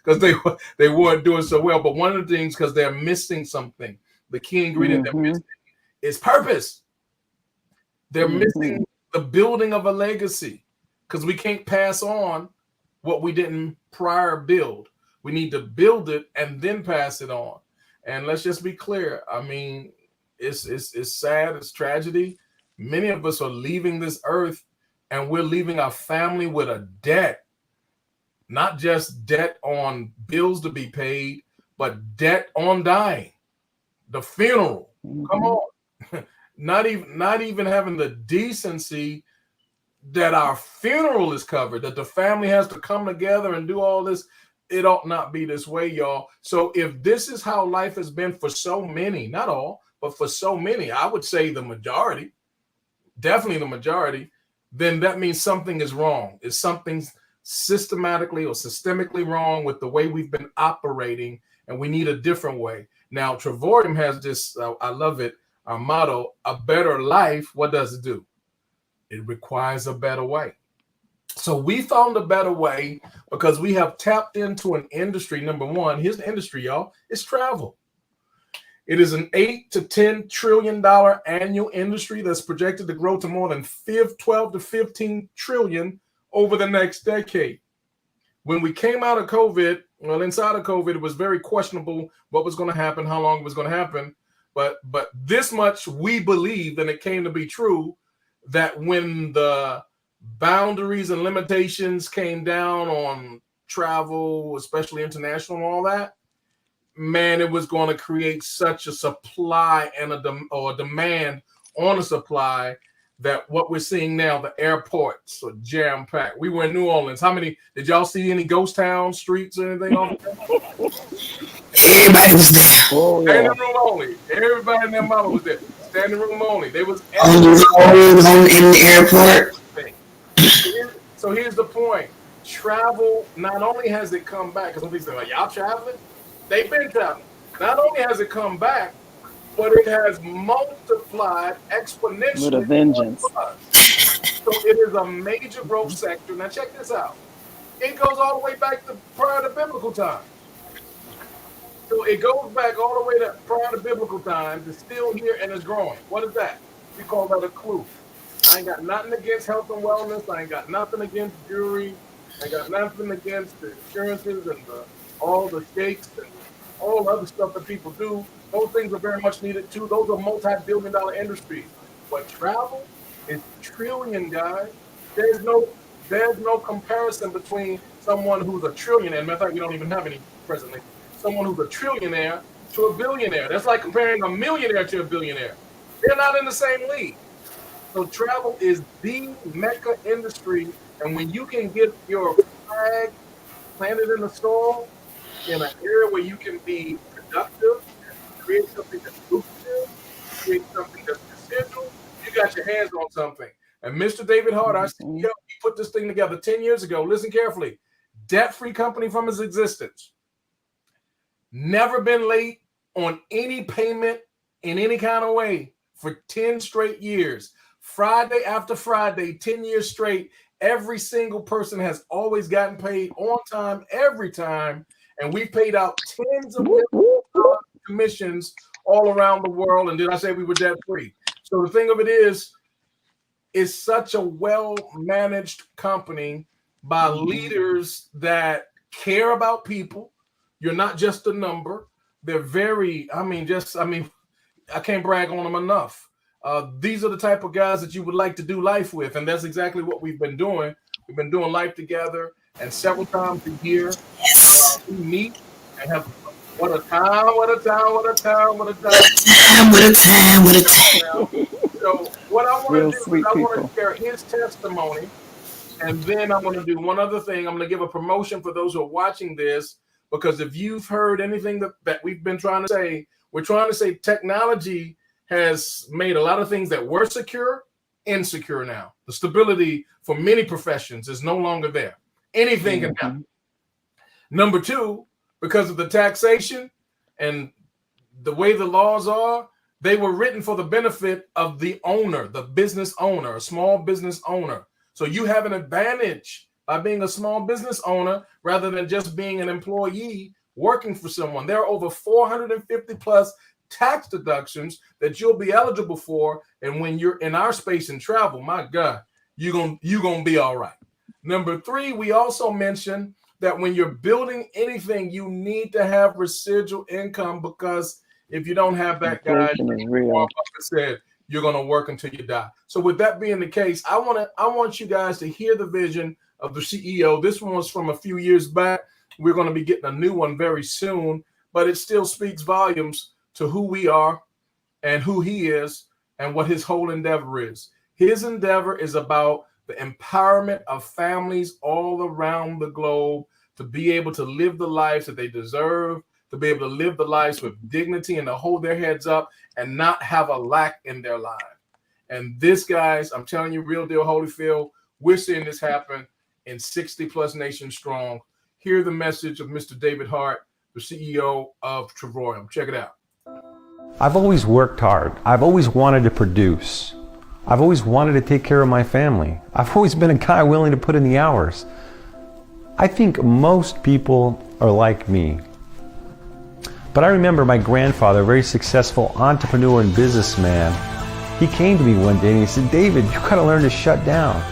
because they weren't doing so well. But one of the things, because they're missing something, the key ingredient they're missing is purpose. They're missing the building of a legacy, because we can't pass on what we didn't prior build. We need to build it and then pass it on. And let's just be clear. I mean, it's sad. It's tragedy. Many of us are leaving this earth, and we're leaving our family with a debt. Not just debt on bills to be paid, but debt on dying. The funeral. Come on. Not even having the decency that our funeral is covered, that the family has to come together and do all this. It ought not be this way, y'all. So if this is how life has been for so many, not all, but for so many, I would say the majority, definitely the majority, then that means something is wrong. It's something systematically or systemically wrong with the way we've been operating, and we need a different way. Now, Travorium has this, I love it, our motto, a better life. What does it do? It requires a better way. So we found a better way because we have tapped into an industry. Number one, here's the industry, y'all. It's travel. It is an $8 to $10 trillion annual industry that's projected to grow to more than 12 to 15 trillion over the next decade. When we came out of COVID, well, inside of COVID, it was very questionable what was going to happen, how long it was going to happen. But this much we believed, and it came to be true, that when the boundaries and limitations came down on travel, especially international and all that, man, it was going to create such a supply and a demand on a supply that what we're seeing now, the airports are jam-packed. We were in New Orleans. How many, did y'all see any ghost town streets or anything off there? Everybody was there. Oh, yeah. Standing room only. Everybody in their mama was there. Standing room only. They was On the road, in the airport. So here's the point. Travel, not only has it come back, because some people say, like, y'all traveling? They've been traveling. Not only has it come back, but it has multiplied exponentially. With a vengeance. So it is a major growth sector. Now check this out. It goes all the way back to prior to biblical times. So it goes back all the way to prior to biblical times. It's still here and it's growing. What is that? We call that a clue. I ain't got nothing against health and wellness. I ain't got nothing against jewelry. I ain't got nothing against the insurances and all the shakes and all the other stuff that people do. Those things are very much needed too. Those are multi-billion-dollar industries. But travel is trillion, guys. There's no comparison between someone who's a trillionaire. Matter of fact, we don't even have any presently. Someone who's a trillionaire to a billionaire. That's like comparing a millionaire to a billionaire. They're not in the same league. So travel is the mecca industry, and when you can get your flag planted in the soil in an area where you can be productive, create something that's lucrative, create something that's essential, you got your hands on something. And Mr. David Hart, our CEO, he put this thing together 10 years ago. Listen carefully. Debt-free company from his existence. Never been late on any payment in any kind of way for 10 straight years. Friday after Friday, 10 years straight, every single person has always gotten paid on time, every time. And we paid out tens of millions of commissions all around the world. And did I say we were debt free? So the thing of it is, it's such a well-managed company by leaders that care about people. You're not just a number. They're very, I can't brag on them enough. These are the type of guys that you would like to do life with. And that's exactly what we've been doing. We've been doing life together. And several times a year, we meet and have what a time. So what I want to do is I want to share his testimony. And then I'm going to do one other thing. I'm going to give a promotion for those who are watching this, because if you've heard anything that we've been trying to say, we're trying to say technology has made a lot of things that were secure insecure now. The stability for many professions is no longer there. Anything can happen. Number two, because of the taxation and the way the laws are, they were written for the benefit of the owner, the business owner, a small business owner. So you have an advantage by being a small business owner rather than just being an employee working for someone. There are over 450 plus tax deductions that you'll be eligible for. And when you're in our space and travel, my God, you're gonna be all right. Number three, we also mentioned that when you're building anything, you need to have residual income, because if you don't have that, guys, Warren Buffett said, you're going to work until you die. So with that being the case, I want you guys to hear the vision of the CEO. This one was from a few years back. We're going to be getting a new one very soon, but it still speaks volumes to who we are and who he is and what his whole endeavor is. His endeavor is about the empowerment of families all around the globe to be able to live the lives that they deserve, to be able to live the lives with dignity and to hold their heads up and not have a lack in their life. And this, guys, I'm telling you, real deal, Holyfield, we're seeing this happen in 60 plus nations strong. Hear the message of Mr. David Hart, the CEO of Travorium. Check it out. I've always worked hard. I've always wanted to produce. I've always wanted to take care of my family. I've always been a guy willing to put in the hours. I think most people are like me. But I remember my grandfather, a very successful entrepreneur and businessman, he came to me one day and he said, David, you got to learn to shut down.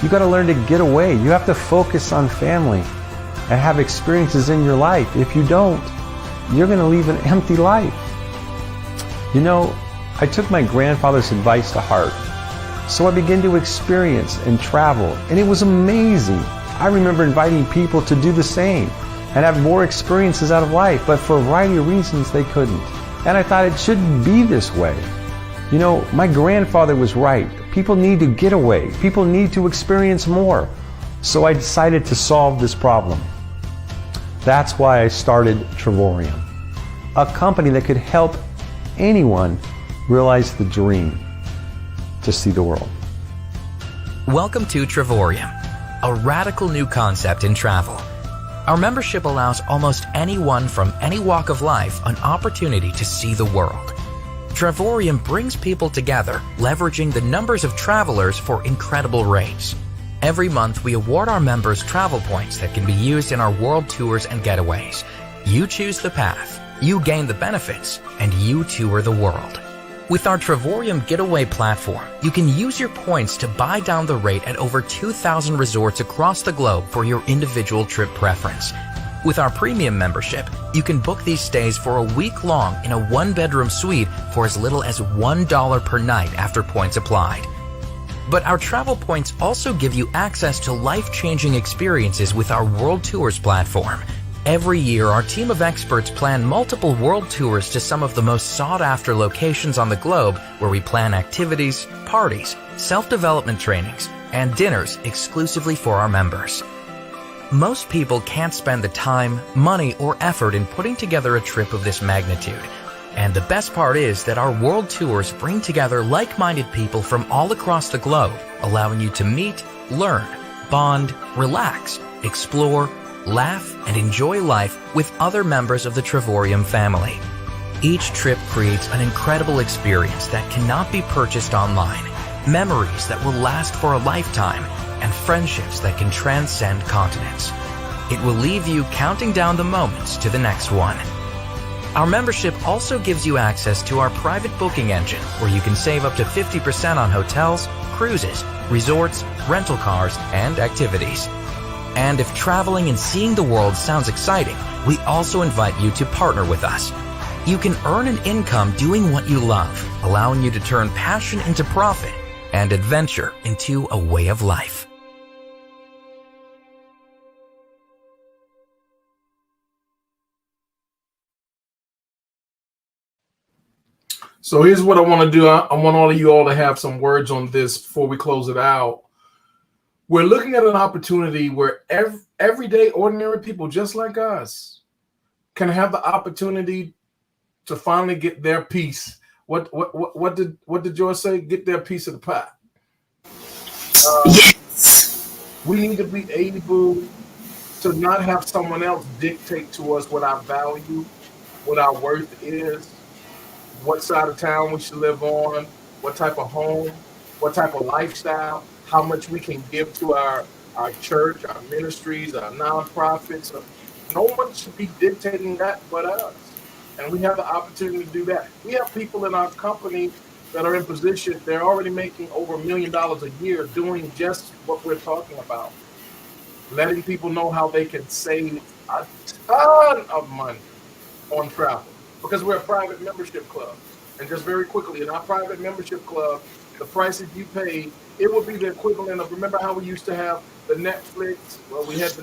You got to learn to get away. You have to focus on family and have experiences in your life. If you don't, you're going to leave an empty life. You know, I took my grandfather's advice to heart. So I began to experience and travel, and it was amazing. I remember inviting people to do the same and have more experiences out of life, but for a variety of reasons they couldn't. And I thought it shouldn't be this way. You know, my grandfather was right. People need to get away. People need to experience more. So I decided to solve this problem. That's why I started Travorium, a company that could help anyone realize the dream to see the world. Welcome to Travorium, a radical new concept in travel. Our membership allows almost anyone from any walk of life an opportunity to see the world. Travorium brings people together, leveraging the numbers of travelers for incredible rates. Every month, we award our members travel points that can be used in our world tours and getaways. You choose the path, you gain the benefits, and you tour the world. With our Travorium Getaway platform, you can use your points to buy down the rate at over 2,000 resorts across the globe for your individual trip preference. With our premium membership, you can book these stays for a week long in a one-bedroom suite for as little as $1 per night after points applied. But our travel points also give you access to life-changing experiences with our World Tours platform. Every year, our team of experts plan multiple world tours to some of the most sought-after locations on the globe, where we plan activities, parties, self-development trainings, and dinners exclusively for our members. Most people can't spend the time, money, or effort in putting together a trip of this magnitude. And the best part is that our world tours bring together like-minded people from all across the globe, allowing you to meet, learn, bond, relax, explore, laugh, and enjoy life with other members of the Trevorium family. Each trip creates an incredible experience that cannot be purchased online, memories that will last for a lifetime, and friendships that can transcend continents. It will leave you counting down the moments to the next one. Our membership also gives you access to our private booking engine, where you can save up to 50% on hotels, cruises, resorts, rental cars, and activities. And if traveling and seeing the world sounds exciting, we also invite you to partner with us. You can earn an income doing what you love, allowing you to turn passion into profit and adventure into a way of life. So here's what I want to do. I want all of you all to have some words on this before we close it out. We're looking at an opportunity where everyday ordinary people just like us can have the opportunity to finally get their piece. What did George say? Get their piece of the pie. Yes. We need to be able to not have someone else dictate to us what our value, what our worth is, what side of town we should live on, what type of home, what type of lifestyle, how much we can give to our church, our ministries, our nonprofits. No one should be dictating that but us. And we have the opportunity to do that. We have people in our company that are in position, they're already making over $1 million a year doing just what we're talking about. Letting people know how they can save a ton of money on travel. Because we're a private membership club. And just very quickly, in our private membership club, the prices you pay, it would be the equivalent of, remember how we used to have the Netflix? Well, we have the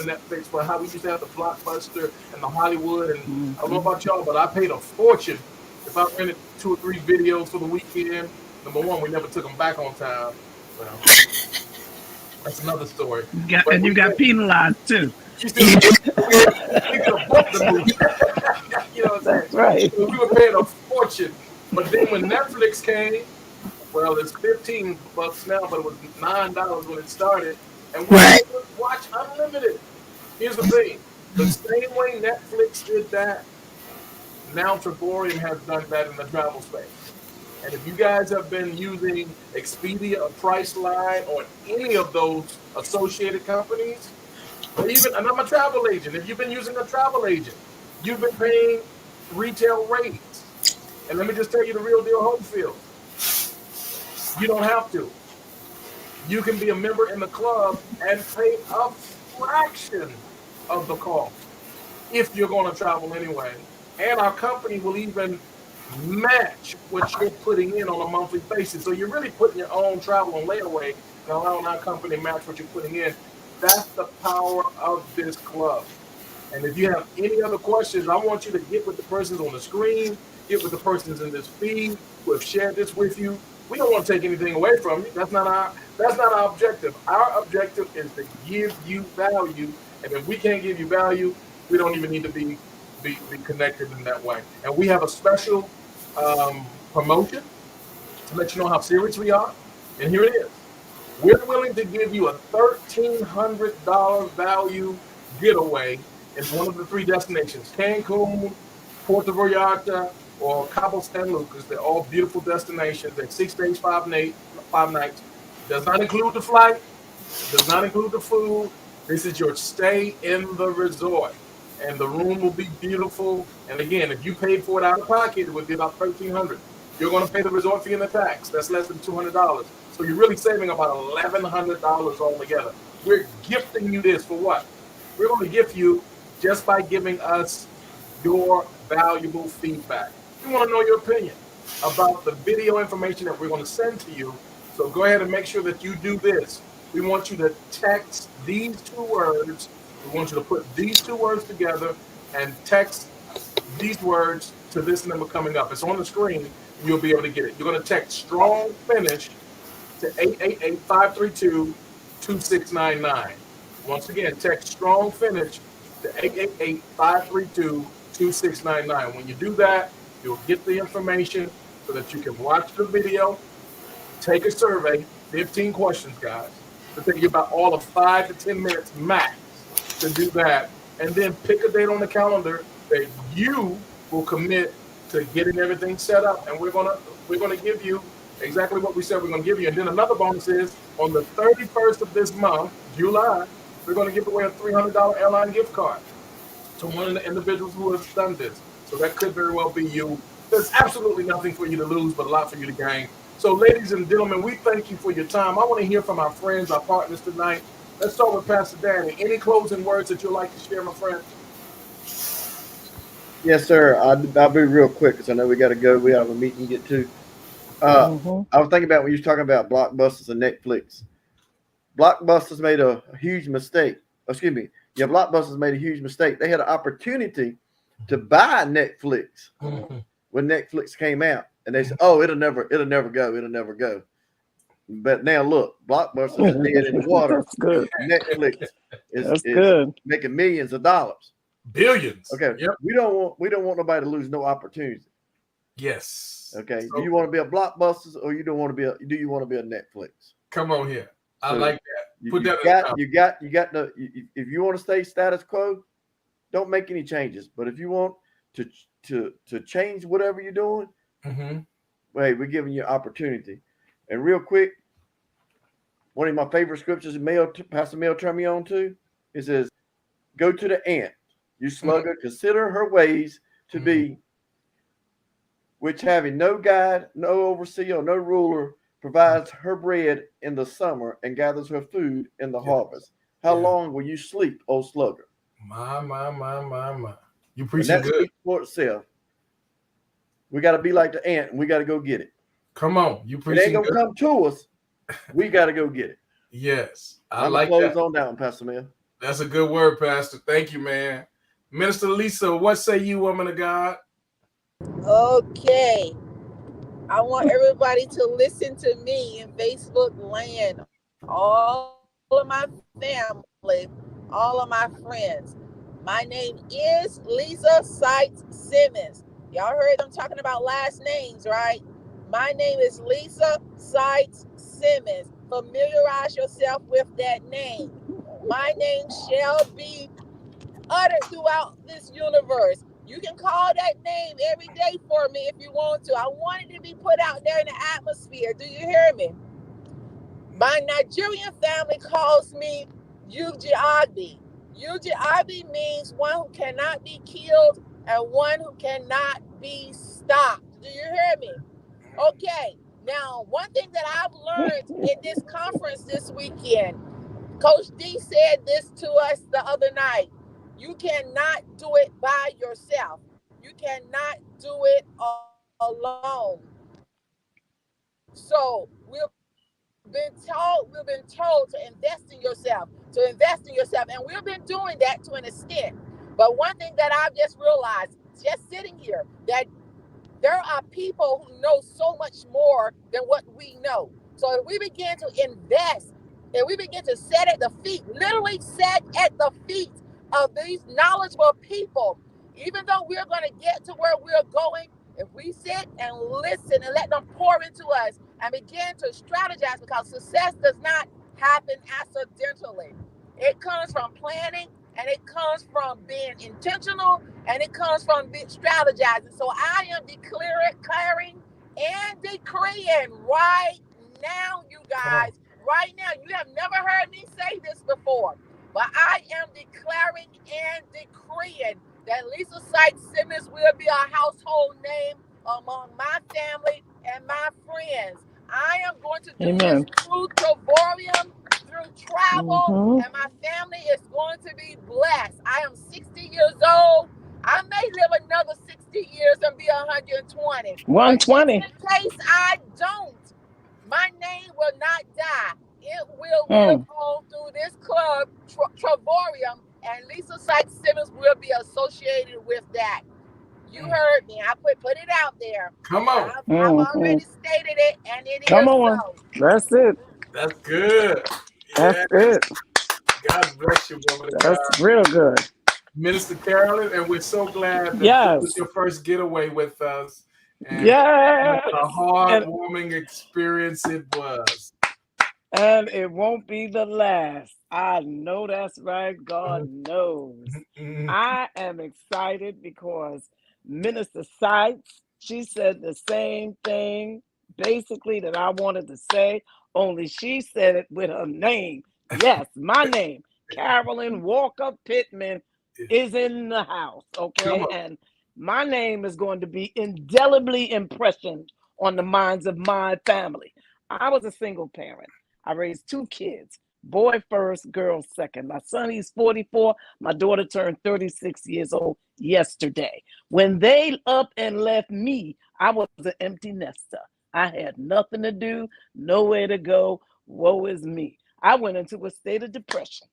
Netflix, but how we used to have the Blockbuster and the Hollywood. And I don't know about y'all, but I paid a fortune if I rented 2 or 3 videos for the weekend. Number one, we never took them back on time. Well, that's another story. You got penalized too. You could have booked the movie. You know what I'm saying? That's right. So we were paying a fortune. But then when Netflix came, well, it's $15 now, but it was $9 when it started. And we could watch unlimited. Here's the thing. The same way Netflix did that, now Trevorium has done that in the travel space. And if you guys have been using Expedia or Priceline or any of those associated companies, or even, and I'm a travel agent, if you've been using a travel agent, you've been paying retail rates. And let me just tell you the real deal, Hopefield. You don't have to. You can be a member in the club and pay a fraction of the cost if you're going to travel anyway. And our company will even match what you're putting in on a monthly basis. So you're really putting your own travel on layaway and allowing our company to match what you're putting in. That's the power of this club. And if you have any other questions, I want you to get with the persons on the screen, get with the persons in this feed who have shared this with you. We don't want to take anything away from you. That's not our objective. Our objective is to give you value. And if we can't give you value, we don't even need to be connected in that way. And we have a special promotion to let you know how serious we are. And here it is. We're willing to give you a $1,300 value getaway in one of the 3 destinations: Cancun, Puerto Vallarta, or Cabo San Lucas. They're all beautiful destinations. They're 6 days, 5 nights. Does not include the flight. Does not include the food. This is your stay in the resort. And the room will be beautiful. And again, if you paid for it out of pocket, it would be about $1,300. You're going to pay the resort fee and the tax. That's less than $200. So you're really saving about $1,100 altogether. We're gifting you this for what? We're going to gift you just by giving us your valuable feedback. We want to know your opinion about the video information that we're going to send to you. So go ahead and make sure that you do this. We want you to text these 2 words. We want you to put these 2 words together and text these words to this number coming up. It's on the screen. You'll be able to get it. You're going to text Strong Finish to 888-532-2699. Once again, text Strong Finish to 888-532-2699. When you do that, you'll get the information so that you can watch the video, take a survey, 15 questions, guys. It'll take you about all of 5 to 10 minutes max. to do that. And then pick a date on the calendar that you will commit to getting everything set up. And we're gonna give you exactly what we said we're gonna give you. And then another bonus is on the 31st of this month, July, we're gonna give away a $300 airline gift card to one of the individuals who has done this. So that could very well be you. There's absolutely nothing for you to lose, but a lot for you to gain. So, ladies and gentlemen, we thank you for your time. I want to hear from our friends, our partners tonight. Let's start with Pastor Danny. Any closing words that you'd like to share, my friend? Yes, sir. I'll be real quick because I know we got to go. We have a meeting to get to. I was thinking about when you were talking about Blockbusters and Netflix. Blockbusters made a huge mistake. Excuse me. Yeah, Blockbusters made a huge mistake. They had an opportunity to buy Netflix when Netflix came out, and they said, "Oh, it'll never go." But now look, Blockbusters is dead in the water. That's good. Netflix is good. making millions of dollars, billions. Okay, yep. We don't want nobody to lose no opportunity. Yes. Okay. Do you want to be a Blockbusters or you don't want to be do you want to be a Netflix? Come on here. I like that. Put you got the if you want to stay status quo, don't make any changes. But if you want to change whatever you're doing, hey, we're giving you opportunity. And real quick, one of my favorite scriptures Pastor Mel turned me on to, it says, "Go to the ant, you sluggard, consider her ways to be, which having no guide, no overseer, no ruler, provides her bread in the summer and gathers her food in the harvest. How long will you sleep, O sluggard?" My. You preaching good. Speaks for itself. We got to be like the ant, and we got to go get it. Come on, you preaching. It ain't gonna come to us. We got to go get it. Yes, I'm like close on down, Pastor Mel. That's a good word, Pastor. Thank you, man. Minister Lisa, what say you, woman of God? Okay. I want everybody to listen to me in Facebook land. All of my family, all of my friends. My name is Lisa Sykes Simmons. Y'all heard them talking about last names, right? My name is Lisa Sykes Simmons. Familiarize yourself with that name. My name shall be uttered throughout this universe. You can call that name every day for me if you want to. I want it to be put out there in the atmosphere. Do you hear me? My Nigerian family calls me Ujiagbi. Ujiagbi means one who cannot be killed and one who cannot be stopped. Do you hear me? Okay. Now, one thing that I've learned in this conference this weekend, Coach D said this to us the other night. You cannot do it by yourself. You cannot do it alone. So we've been told to invest in yourself, and we've been doing that to an extent. But one thing that I've just realized, just sitting here, that there are people who know so much more than what we know. So if we begin to invest, and we begin to literally sit at the feet of these knowledgeable people, even though we're going to get to where we're going, if we sit and listen and let them pour into us and begin to strategize, because success does not happen accidentally. It comes from planning, and it comes from being intentional, and it comes from strategizing. So I am declaring and decreeing right now, you guys, right now. You have never heard me say this before, but I am declaring and decreeing that Lisa Sykes Simmons will be a household name among my family and my friends. I am going to do this through Travorium, through travel, and my family is going to be blessed. I am 60 years old. I may live another 60 years and be 120. 120. In case I don't, my name will not die. It will live on through this club, Travorium, and Lisa Sykes Simmons will be associated with that. You heard me. I put it out there. Come on. I've already stated it, and it Come is on. so. That's it. That's good. That's it. God bless you, woman. That's real good. Minister Carolyn, and we're so glad that this was your first getaway with us. And what a heartwarming experience it was. And it won't be the last. I know that's right. God knows. I am excited because Minister Sykes, she said the same thing basically that I wanted to say, only she said it with her name. Yes, my name, Carolyn Walker Pittman, is in the house, okay? And my name is going to be indelibly impressioned on the minds of my family. I was a single parent. I raised 2 kids. Boy first, girl second. My son, he's 44. My daughter turned 36 years old yesterday. When they up and left me, I was an empty nester. I had nothing to do, nowhere to go. Woe is me. I went into a state of depression,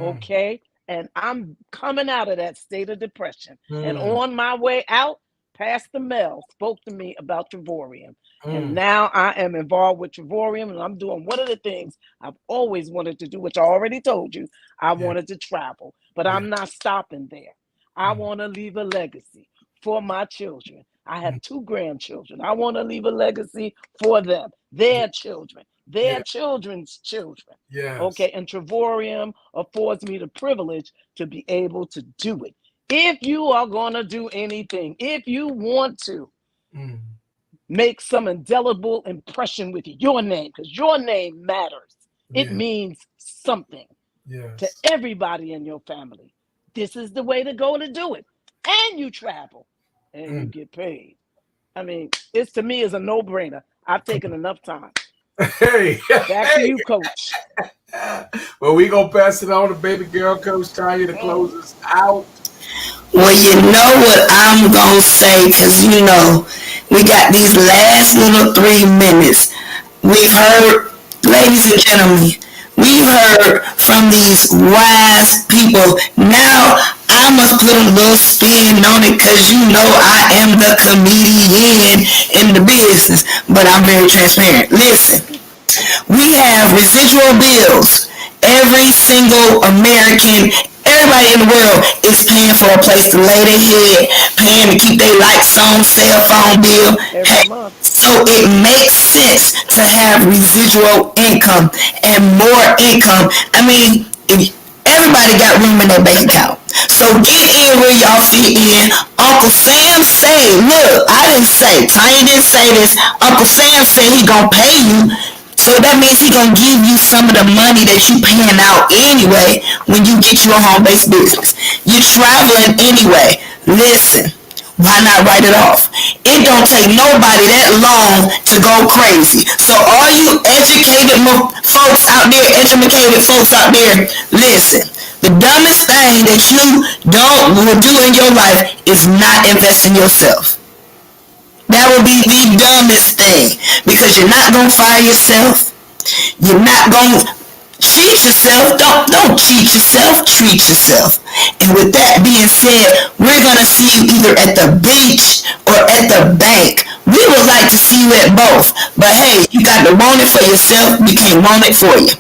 okay? And I'm coming out of that state of depression. And on my way out, Pastor Mel spoke to me about Trevorium. And now I am involved with Trevorium, and I'm doing one of the things I've always wanted to do, which I already told you. I wanted to travel, but I'm not stopping there. I want to leave a legacy for my children. I have 2 grandchildren. I want to leave a legacy for them, their children, their children's children. Okay, and Trevorium affords me the privilege to be able to do it. If you are going to do anything, if you want to make some indelible impression with your name, because your name matters. It means something to everybody in your family. This is the way to go to do it. And you travel and you get paid. I mean, it's to me is a no-brainer. I've taken enough time. Hey, back to you, Coach. Well, we gonna pass it on to baby girl, Coach Tanya, to close us out. Well, you know what I'm gonna say, because you know we got these last little 3 minutes. We've heard, ladies and gentlemen, we've heard from these wise people. Now I must put a little spin on it, because you know I am the comedian in the business, but I'm very transparent. Listen, we have residual bills. Every single American, everybody in the world is paying for a place to lay their head, paying to keep their lights on, cell phone bill. Hey, so it makes sense to have residual income and more income. I mean, everybody got room in their bank account. So get in where y'all fit in. Uncle Sam say, look, I didn't say, Tanya didn't say this. Uncle Sam said he gonna pay you. So that means he gonna give you some of the money that you paying out anyway when you get your home-based business. You're traveling anyway. Listen, why not write it off? It don't take nobody that long to go crazy. So all you educated folks out there, listen. The dumbest thing that you will do in your life is not invest in yourself. That would be the dumbest thing, because you're not gonna fire yourself. You're not gonna cheat yourself. Don't cheat yourself. Treat yourself. And with that being said, we're gonna see you either at the beach or at the bank. We would like to see you at both. But hey, you got to want it for yourself. We can't want it for you.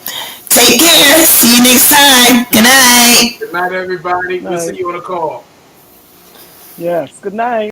Take care. See you next time. Good night. Good night, everybody. We'll see you on the call. Yes. Good night.